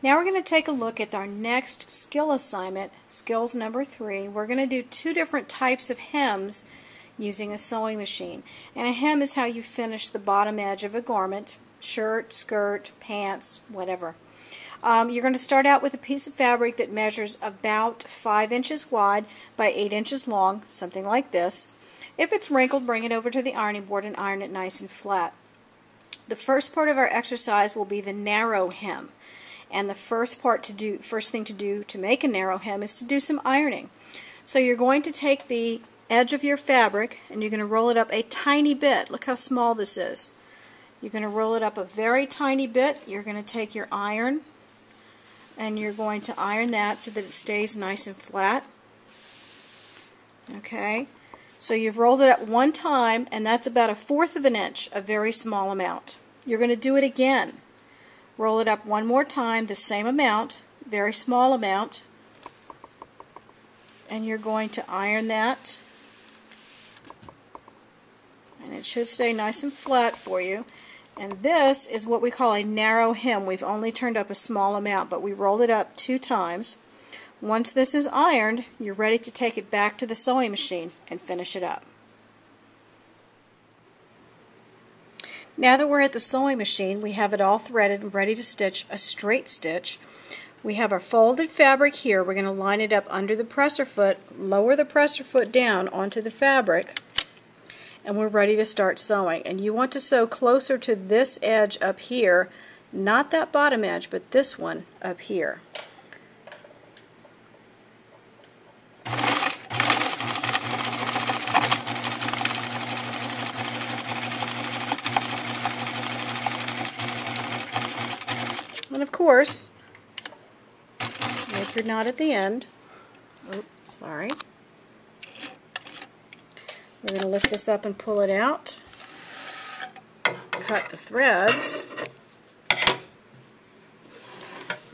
Now we're going to take a look at our next skill assignment, skills number 3. We're going to do 2 different types of hems using a sewing machine. And a hem is how you finish the bottom edge of a garment, shirt, skirt, pants, whatever. You're going to start out with a piece of fabric that measures about 5 inches wide by 8 inches long, something like this. If it's wrinkled, bring it over to the ironing board and iron it nice and flat. The first part of our exercise will be the narrow hem. And the first thing to do to make a narrow hem is to do some ironing. So you're going to take the edge of your fabric and you're going to roll it up a tiny bit. Look how small this is. You're going to roll it up a very tiny bit. You're going to take your iron and you're going to iron that so that it stays nice and flat. Okay, so you've rolled it up one time and that's about 1/4 of an inch, a very small amount. You're going to do it again. Roll it up one more time, the same amount, very small amount, and you're going to iron that, and it should stay nice and flat for you. And this is what we call a narrow hem. We've only turned up a small amount, but we rolled it up 2 times. Once this is ironed, you're ready to take it back to the sewing machine and finish it up. Now that we're at the sewing machine, we have it all threaded and ready to stitch a straight stitch. We have our folded fabric here. We're going to line it up under the presser foot, lower the presser foot down onto the fabric, and we're ready to start sewing. And you want to sew closer to this edge up here, not that bottom edge, but this one up here. And of course, make your knot at the end. Oops, sorry. We're going to lift this up and pull it out. Cut the threads.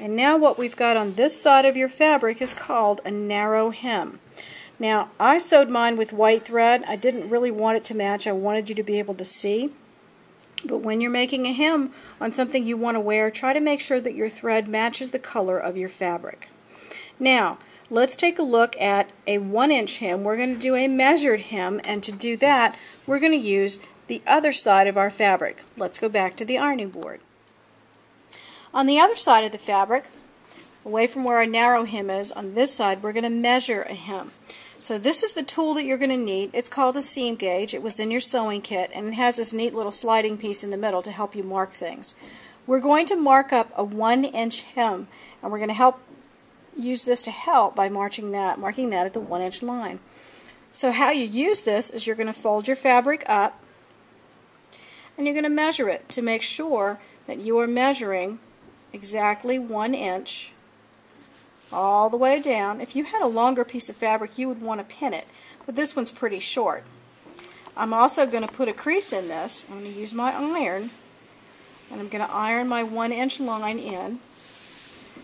And now what we've got on this side of your fabric is called a narrow hem. Now, I sewed mine with white thread. I didn't really want it to match. I wanted you to be able to see. But when you're making a hem on something you want to wear, try to make sure that your thread matches the color of your fabric. Now, let's take a look at a 1-inch hem. We're going to do a measured hem, and to do that, we're going to use the other side of our fabric. Let's go back to the ironing board. On the other side of the fabric, away from where our narrow hem is, on this side, we're going to measure a hem. So this is the tool that you're going to need. It's called a seam gauge. It was in your sewing kit, and it has this neat little sliding piece in the middle to help you mark things. We're going to mark up a 1-inch hem, and we're going to use this to help by marking that at the 1-inch line. So how you use this is you're going to fold your fabric up, and you're going to measure it to make sure that you are measuring exactly 1 inch all the way down. If you had a longer piece of fabric, you would want to pin it, but this one's pretty short. I'm also going to put a crease in this. I'm going to use my iron, and I'm going to iron my 1-inch line in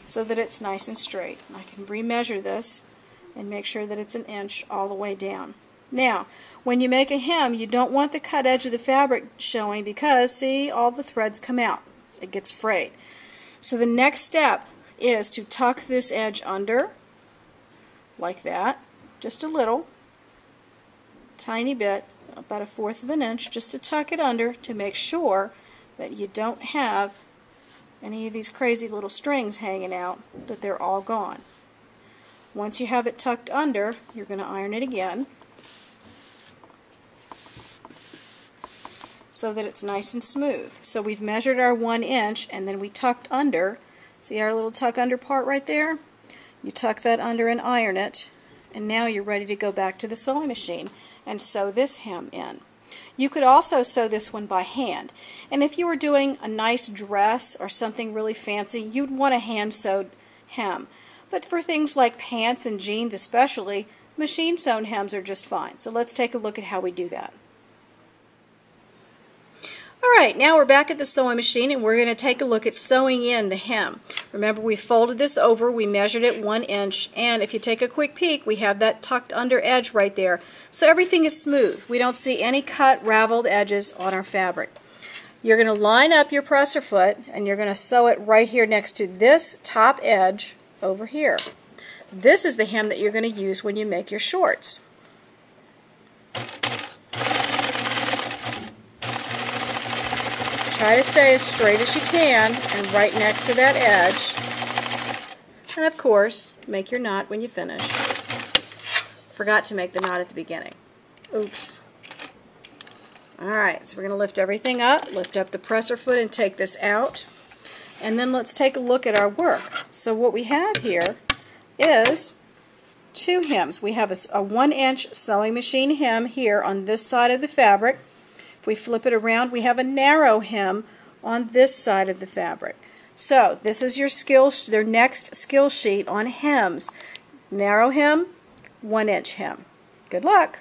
so that it's nice and straight. I can remeasure this and make sure that it's 1 inch all the way down. Now, when you make a hem, you don't want the cut edge of the fabric showing because, see, all the threads come out. It gets frayed. So the next step is to tuck this edge under, like that, just a little, tiny bit, about 1/4 of an inch, just to tuck it under to make sure that you don't have any of these crazy little strings hanging out, that they're all gone. Once you have it tucked under, you're going to iron it again so that it's nice and smooth. So we've measured our 1 inch and then we tucked under. See our little tuck under part right there? You tuck that under and iron it, and now you're ready to go back to the sewing machine and sew this hem in. You could also sew this one by hand, and if you were doing a nice dress or something really fancy, you'd want a hand-sewed hem. But for things like pants and jeans especially, machine-sewn hems are just fine. So let's take a look at how we do that. Alright, now we're back at the sewing machine and we're going to take a look at sewing in the hem. Remember, we folded this over, we measured it 1 inch, and if you take a quick peek, we have that tucked under edge right there. So everything is smooth. We don't see any cut, raveled edges on our fabric. You're going to line up your presser foot and you're going to sew it right here next to this top edge over here. This is the hem that you're going to use when you make your shorts. Try to stay as straight as you can and right next to that edge. And of course, make your knot when you finish. Forgot to make the knot at the beginning. Oops. Alright, so we're going to lift everything up, lift up the presser foot and take this out. And then let's take a look at our work. So what we have here is 2 hems. We have a 1-inch sewing machine hem here on this side of the fabric. If we flip it around, we have a narrow hem on this side of the fabric. So this is their next skill sheet on hems. Narrow hem, 1-inch hem. Good luck!